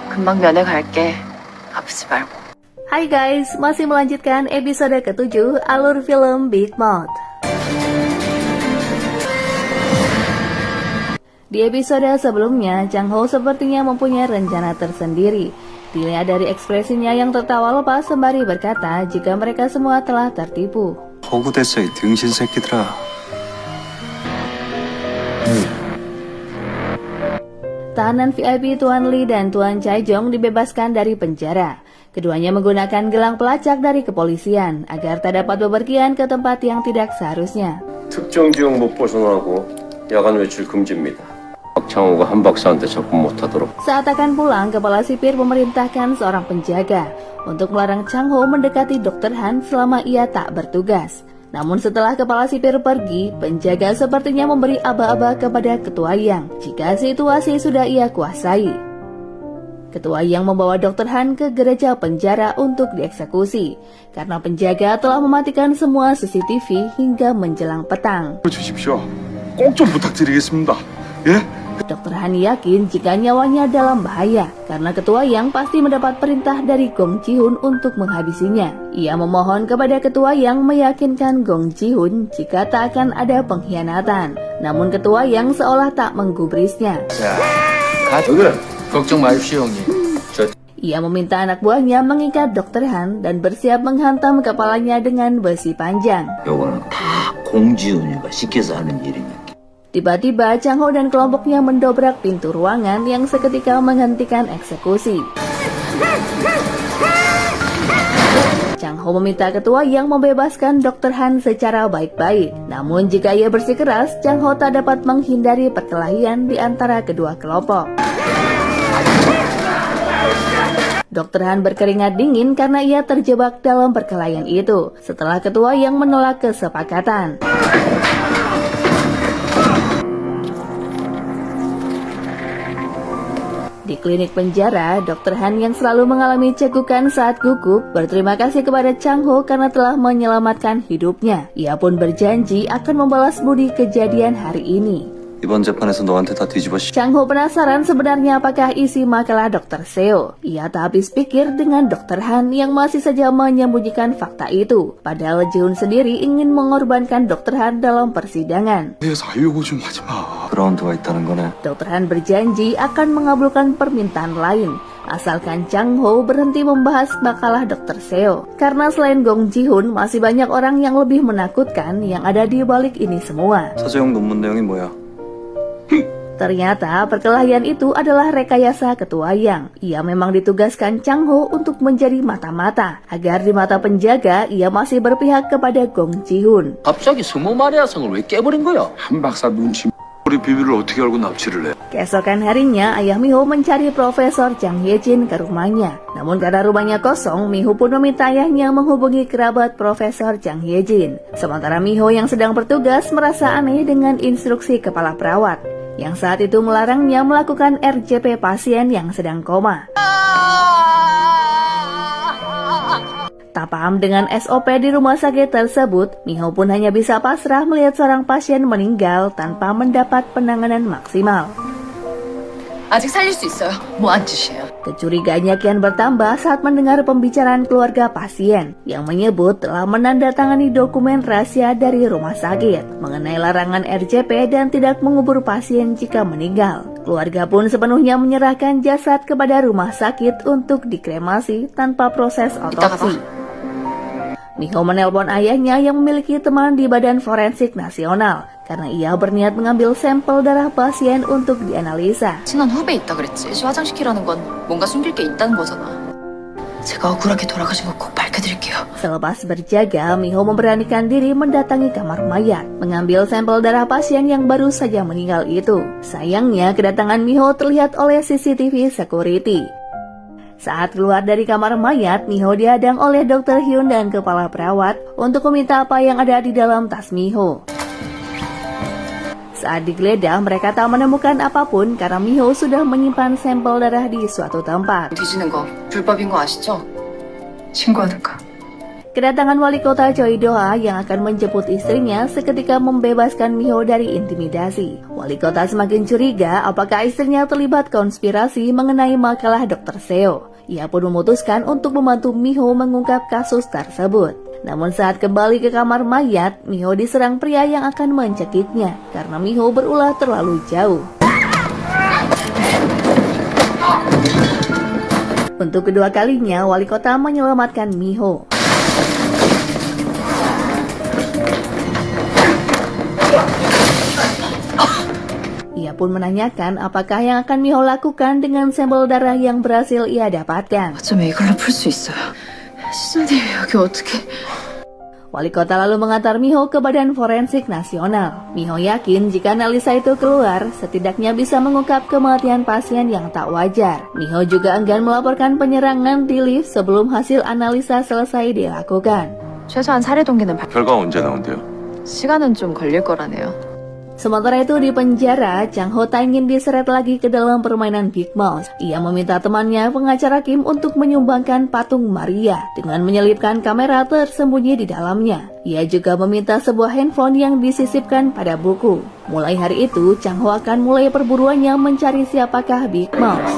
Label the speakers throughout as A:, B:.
A: 금방 면회 갈게. 아프지 말고.
B: Hai guys, masih melanjutkan episode ke-7 alur film Big Mouth. Di episode sebelumnya, Chang Ho sepertinya mempunyai rencana tersendiri. Dilihat dari ekspresinya yang tertawa lepas sembari berkata jika mereka semua telah tertipu.
C: 허구됐어 이 등신 새끼들아.
B: Tahanan VIP Tuan Lee dan Tuan Chai Jong dibebaskan dari penjara. Keduanya menggunakan gelang pelacak dari kepolisian agar tak dapat bepergian ke tempat yang tidak seharusnya.
D: 특정 지역 못 벗어나고 야간 외출 금지입니다. 박창호가 한 박사한테 접근 못하도록.
B: Saat akan pulang, kepala sipir memerintahkan seorang penjaga untuk melarang Chang Ho mendekati Dr. Han selama ia tak bertugas. Namun setelah kepala sipir pergi, penjaga sepertinya memberi aba-aba kepada Ketua Yang jika situasi sudah ia kuasai. Ketua Yang membawa Dr. Han ke gereja penjara untuk dieksekusi karena penjaga telah mematikan semua CCTV hingga menjelang petang.
C: 주십시오. 꼭 좀 부탁드리겠습니다. 예?
B: Dr. Han yakin jika nyawanya dalam bahaya karena Ketua Yang pasti mendapat perintah dari Gong Ji-hun untuk menghabisinya. Ia memohon kepada Ketua Yang meyakinkan Gong Ji-hun jika tak akan ada pengkhianatan. Namun Ketua Yang seolah tak menggubrisnya.
E: 걱정 마십시오, 형님.
B: Ia meminta anak buahnya mengikat Dr. Han dan bersiap menghantam kepalanya dengan besi panjang.
F: 요거는 다 공지훈이가 시켜서 하는 일이니까.
B: Tiba-tiba Chang Ho dan kelompoknya mendobrak pintu ruangan yang seketika menghentikan eksekusi. Chang Ho meminta Ketua Yang membebaskan Dr. Han secara baik-baik. Namun jika ia bersikeras, Chang Ho tak dapat menghindari perkelahian di antara kedua kelompok. Dr. Han berkeringat dingin karena ia terjebak dalam perkelahian itu setelah Ketua Yang menolak kesepakatan. Di klinik penjara, Dr. Han yang selalu mengalami cekukan saat gugup berterima kasih kepada Chang Ho karena telah menyelamatkan hidupnya. Ia pun berjanji akan membalas budi kejadian hari ini.
C: 이번 재판에서 너한테 다 뒤집어
B: Chang Ho penasaran sebenarnya apakah isi makalah Dr. Seo. Ia tak habis pikir dengan Dr. Han yang masih saja menyembunyikan fakta itu. Padahal Ji-hun sendiri ingin mengorbankan Dr. Han dalam persidangan.
C: 내 사유고 좀 하지 마. 그라운드가 있다는 거네.
B: Dr. Han berjanji akan mengabulkan permintaan lain asalkan Chang Ho berhenti membahas makalah Dr. Seo. Karena selain Gong Ji-hun, masih banyak orang yang lebih menakutkan yang ada di balik ini semua.
C: 사제형 논문 내용이 뭐야?
B: Ternyata perkelahian itu adalah rekayasa Ketua Yang. Ia memang ditugaskan Chang Ho untuk menjadi mata-mata agar di mata penjaga ia masih berpihak kepada Gong Ji-hun.
E: 갑자기 스모 마리아상을 왜 깨버린 거야?
C: 한 박사 눈치. 우리 비밀을 어떻게 알고 납치를 해?
B: Keesokan harinya, ayah Miho mencari Profesor Chang Ye-jin ke rumahnya. Namun karena rumahnya kosong, Miho pun meminta ayahnya menghubungi kerabat Profesor Chang Ye-jin. Sementara Miho yang sedang bertugas merasa aneh dengan instruksi kepala perawat yang saat itu melarangnya melakukan RJP pasien yang sedang koma. Tak paham dengan SOP di rumah sakit tersebut, Miho pun hanya bisa pasrah melihat seorang pasien meninggal tanpa mendapat penanganan maksimal.
A: 아직 살릴 수 있어요. 뭐 안 짓이에요.
B: Kecurigaannya kian bertambah saat mendengar pembicaraan keluarga pasien yang menyebut telah menandatangani dokumen rahasia dari rumah sakit mengenai larangan RJP dan tidak mengubur pasien jika meninggal. Keluarga pun sepenuhnya menyerahkan jasad kepada rumah sakit untuk dikremasi tanpa proses otopsi. Miho menelpon ayahnya yang memiliki teman di Badan Forensik Nasional karena ia berniat mengambil sampel darah pasien untuk dianalisa.
A: 친한 후배 있다 그랬지. 화장시키라는 건 뭔가 숨길 게 있다는 거잖아. 제가 억울하게 돌아가신 거 꼭 밝혀드릴게요.
B: Selepas berjaga, Miho memberanikan diri mendatangi kamar mayat, mengambil sampel darah pasien yang baru saja meninggal itu. Sayangnya, kedatangan Miho terlihat oleh CCTV security. Saat keluar dari kamar mayat, Miho dihadang oleh Dr. Hyun dan kepala perawat untuk meminta apa yang ada di dalam tas Miho. Saat digeledah, mereka tak menemukan apapun karena Miho sudah menyimpan sampel darah di suatu tempat.
A: 뒤지는 거 불법인 거 아시죠? 신고하든가.
B: Kedatangan wali kota Choi Do-ha yang akan menjemput istrinya seketika membebaskan Miho dari intimidasi. Wali kota semakin curiga apakah istrinya terlibat konspirasi mengenai makalah Dr. Seo. Ia pun memutuskan untuk membantu Miho mengungkap kasus tersebut. Namun saat kembali ke kamar mayat, Miho diserang pria yang akan mencekiknya karena Miho berulah terlalu jauh. Untuk kedua kalinya, wali kota menyelamatkan Miho. Ia pun menanyakan apakah yang akan Miho lakukan dengan sampel darah yang berhasil ia dapatkan.
A: 어쩌면 이걸로 풀 수 있어요. 시장님 여기 어떻게?
B: Wali kota lalu mengantar Miho ke Badan Forensik Nasional. Miho yakin jika analisa itu keluar, setidaknya bisa mengungkap kematian pasien yang tak wajar. Miho juga enggan melaporkan penyerangan di lift sebelum hasil analisa selesai dilakukan.
A: 최소한 살해 동기는
C: 결과 언제 나온대요?
A: 시간은 좀 걸릴 거라네요.
B: Sementara itu di penjara, Chang Ho tak ingin diseret lagi ke dalam permainan Big Mouse. Ia meminta temannya pengacara Kim untuk menyumbangkan patung Maria dengan menyelipkan kamera tersembunyi di dalamnya. Ia juga meminta sebuah handphone yang disisipkan pada buku. Mulai hari itu, Chang Ho akan mulai perburuannya mencari siapakah Big Mouse.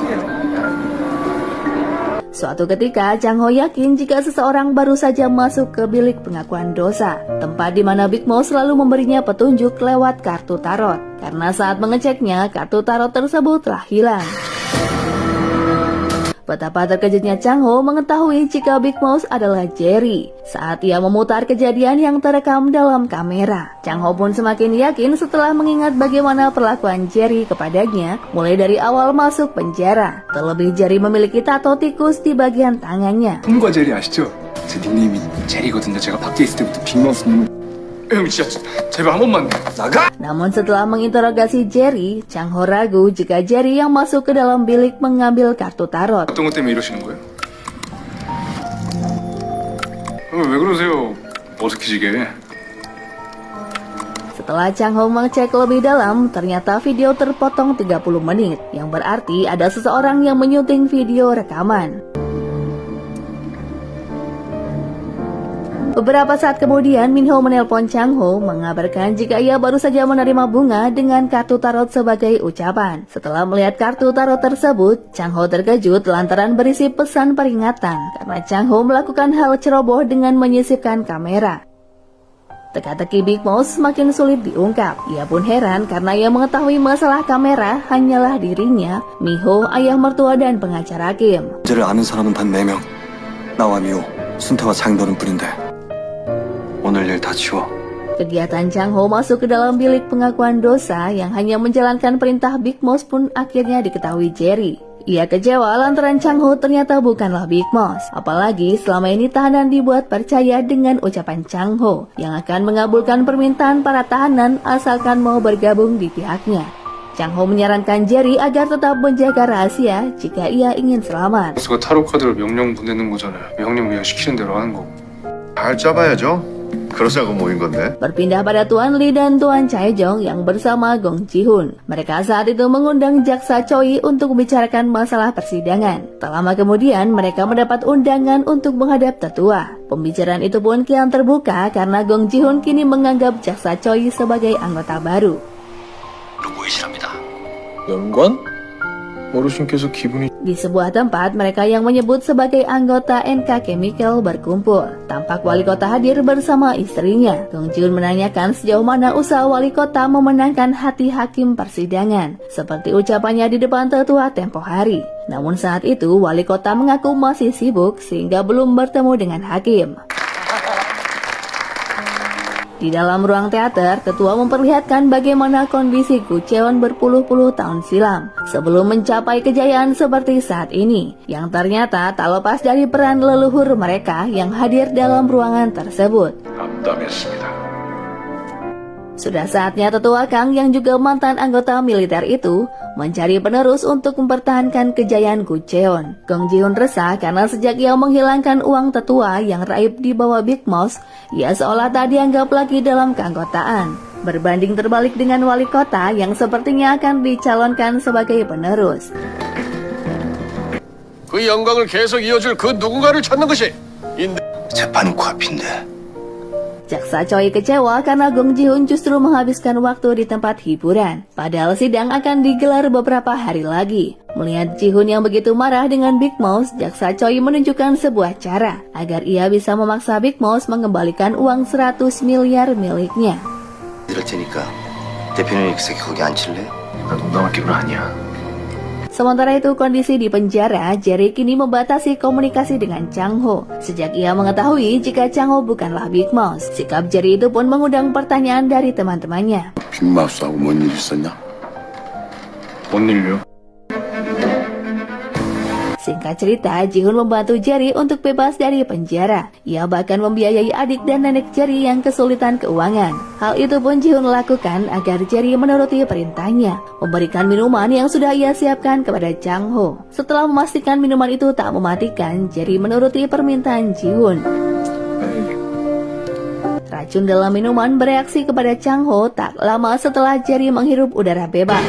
B: Suatu ketika, Chang Ho yakin jika seseorang baru saja masuk ke bilik pengakuan dosa, tempat di mana Big Mouse selalu memberinya petunjuk lewat kartu tarot. Karena saat mengeceknya, kartu tarot tersebut telah hilang. Betapa terkejutnya Chang Ho mengetahui jika Big Mouse adalah Jerry saat ia memutar kejadian yang terekam dalam kamera. Chang Ho pun semakin yakin setelah mengingat bagaimana perlakuan Jerry kepadanya mulai dari awal masuk penjara. Terlebih Jerry memiliki tato tikus di bagian tangannya.
G: 톰과 제리 아시죠? 제 닉네임이 제리거든요. 제가 밖에 있을 때부터 빅마우스님. 형 진짜 제발 한 번만 나가!
B: Namun setelah menginterogasi Jerry, Chang Ho ragu jika Jerry yang masuk ke dalam bilik mengambil kartu tarot.
G: 어떤 것 때문에 이러시는 거예요? 왜 그러세요? 어색해지게.
B: Setelah Chang Ho mengecek lebih dalam, ternyata video terpotong 30 menit, yang berarti ada seseorang yang menyunting video rekaman. Beberapa saat kemudian, Minho menelpon Chang Ho mengabarkan jika ia baru saja menerima bunga dengan kartu tarot sebagai ucapan. Setelah melihat kartu tarot tersebut, Chang Ho terkejut lantaran berisi pesan peringatan karena Chang Ho melakukan hal ceroboh dengan menyisipkan kamera. Teka-teki Big Mouse semakin sulit diungkap. Ia pun heran karena ia mengetahui masalah kamera hanyalah dirinya, Miho, ayah mertua dan pengacara Kim.
H: 문제를 아는 사람은 단 4명. 나와 미호, 순태와 장인어른 뿐인데 오늘 일 다 지워.
B: Kegiatan Chang Ho masuk ke dalam bilik pengakuan dosa yang hanya menjalankan perintah Big Mouse pun akhirnya diketahui Jerry. Ia kecewa lantaran Chang Ho ternyata bukanlah Big Mouse. Apalagi selama ini tahanan dibuat percaya dengan ucapan Chang Ho yang akan mengabulkan permintaan para tahanan asalkan mau bergabung di pihaknya. Chang Ho menyarankan Jerry agar tetap menjaga rahasia jika ia ingin selamat.
G: 수가 타로 카드로 명령 보내는 거잖아요. 명령 그냥 시키는 대로 하는 거고.
C: 잘 짜봐야죠. 그러자고 모인 건데.
B: Berpindah pada Tuan Lee dan Tuan Chae-jong yang bersama Gong Ji-hoon. Mereka saat itu mengundang Jaksa Choi untuk membicarakan masalah persidangan. Tak lama kemudian, mereka mendapat undangan untuk menghadap tetua. Pembicaraan itu pun kian terbuka karena Gong Ji-hoon kini menganggap Jaksa Choi sebagai anggota baru.
G: 연관? 어르신께서 기분이
B: Di sebuah tempat, mereka yang menyebut sebagai anggota NK Chemical berkumpul. Tampak wali kota hadir bersama istrinya. Gong Ji-hoon menanyakan sejauh mana usaha wali kota memenangkan hati hakim persidangan, seperti ucapannya di depan tetua tempo hari. Namun saat itu, wali kota mengaku masih sibuk sehingga belum bertemu dengan hakim. Di dalam ruang teater, ketua memperlihatkan bagaimana kondisi Gu Cheon berpuluh-puluh tahun silam sebelum mencapai kejayaan seperti saat ini, yang ternyata tak lepas dari peran leluhur mereka yang hadir dalam ruangan tersebut.
C: 암담했습니다.
B: Sudah saatnya tetua Kang yang juga mantan anggota militer itu mencari penerus untuk mempertahankan kejayaan Gu Cheon. Gong Ji-hoon resah karena sejak ia menghilangkan uang tetua yang raib di bawah Big Mouse, ia seolah tak dianggap lagi dalam keanggotaan. Berbanding terbalik dengan wali kota yang sepertinya akan dicalonkan sebagai penerus.
D: 그 영광을 계속 이어줄 그 누군가를 찾는 것이
F: 재판은 코앞인데.
B: Jaksa Choi kecewa karena Gong Ji-hoon justru menghabiskan waktu di tempat hiburan. Padahal sidang akan digelar beberapa hari lagi. Melihat Ji-hoon yang begitu marah dengan Big Mouse, Jaksa Choi menunjukkan sebuah cara agar ia bisa memaksa Big Mouse mengembalikan uang 100 miliar miliknya.
F: 이럴 테니까 대표님 엑스에 거기 앉힐래?
G: 나 농담할 기분 아니야.
B: Sementara itu, kondisi di penjara, Jerry kini membatasi komunikasi dengan Chang Ho. Sejak ia mengetahui jika Chang Ho bukanlah Big Mouse, sikap Jerry itu pun mengundang pertanyaan dari teman-temannya.
C: 빅마우스하고 뭔 일 있었냐?
G: 뭔 일이요?
B: Singkat cerita, Ji-hoon membantu Jerry untuk bebas dari penjara. Ia bahkan membiayai adik dan nenek Jerry yang kesulitan keuangan. Hal itu pun Ji-hoon lakukan agar Jerry menuruti perintahnya, memberikan minuman yang sudah ia siapkan kepada Chang Ho. Setelah memastikan minuman itu tak mematikan, Jerry menuruti permintaan Ji-hoon. Racun dalam minuman bereaksi kepada Chang Ho tak lama setelah Jerry menghirup udara bebas.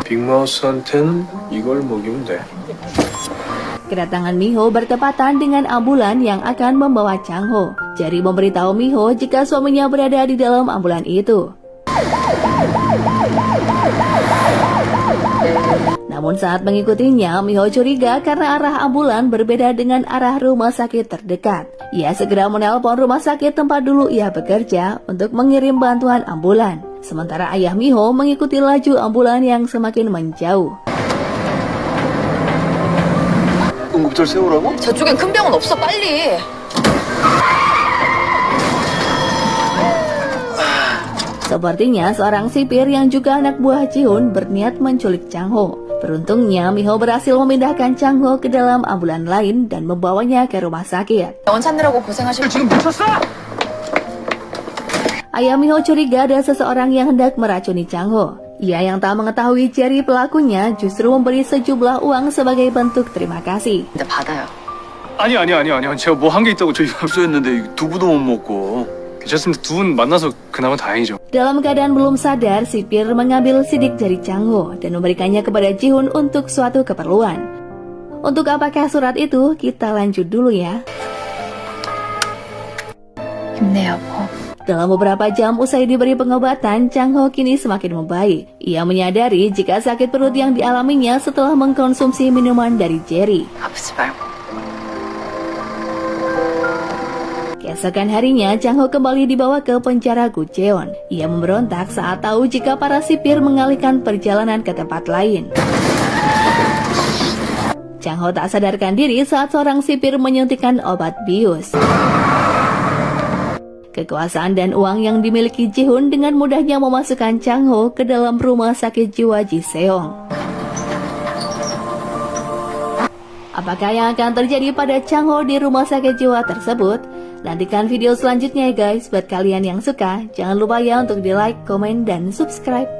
G: 빅마우스한테는 이걸 먹이면 돼.
B: Kedatangan Miho bertepatan dengan ambulan yang akan membawa Chang Ho. Jerry memberitahu Miho jika suaminya berada di dalam ambulan itu. Namun saat mengikutinya, Miho curiga karena arah ambulan berbeda dengan arah rumah sakit terdekat. Ia segera menelpon rumah sakit tempat dulu ia bekerja untuk mengirim bantuan ambulan. Sementara ayah Miho mengikuti laju ambulan yang semakin menjauh.
H: 응급절 세우라고?
A: 저쪽엔 큰 병은 없어, 빨리.
B: Sepertinya seorang sipir yang juga anak buah Ji-hoon berniat menculik Chang Ho. Beruntungnya Miho berhasil memindahkan Chang Ho ke dalam ambulan lain dan membawanya ke rumah sakit.
A: 병원 찾느라고 고생하실
G: 지금 미쳤어?
B: Ayah Miho curiga ada seseorang yang hendak meracuni Chang Ho. Ia yang tak mengetahui Jerry pelakunya justru memberi sejumlah uang sebagai bentuk terima kasih.
A: 때 받아요.
G: 아니요. 제가 뭐 한 게 있다고 저희
C: 합수했는데 두부도 못 먹고.
G: 괜찮습니다. 두 분 만나서 그나마 다행이죠.
B: Dalam keadaan belum sadar, sipir mengambil sidik jari Chang Ho dan memberikannya kepada Ji-hoon untuk suatu keperluan. Untuk apakah surat itu? Kita lanjut dulu ya.
A: 힘내, 여보.
B: Dalam beberapa jam usai diberi pengobatan, Chang Ho kini semakin membaik. Ia menyadari jika sakit perut yang dialaminya setelah mengkonsumsi minuman dari Jerry.
A: 아프지 말고.
B: Keesokan harinya, Chang Ho kembali dibawa ke penjara Gucheon. Ia memberontak saat tahu jika para sipir mengalihkan perjalanan ke tempat lain. Chang Ho tak sadarkan diri saat seorang sipir menyuntikkan obat bius. Kekuasaan dan uang yang dimiliki Ji-hoon dengan mudahnya memasukkan Chang Ho ke dalam rumah sakit jiwa Ji-seong. Apakah yang akan terjadi pada Chang Ho di rumah sakit jiwa tersebut? Nantikan video selanjutnya ya guys. Buat kalian yang suka, jangan lupa ya untuk di like, komen, dan subscribe.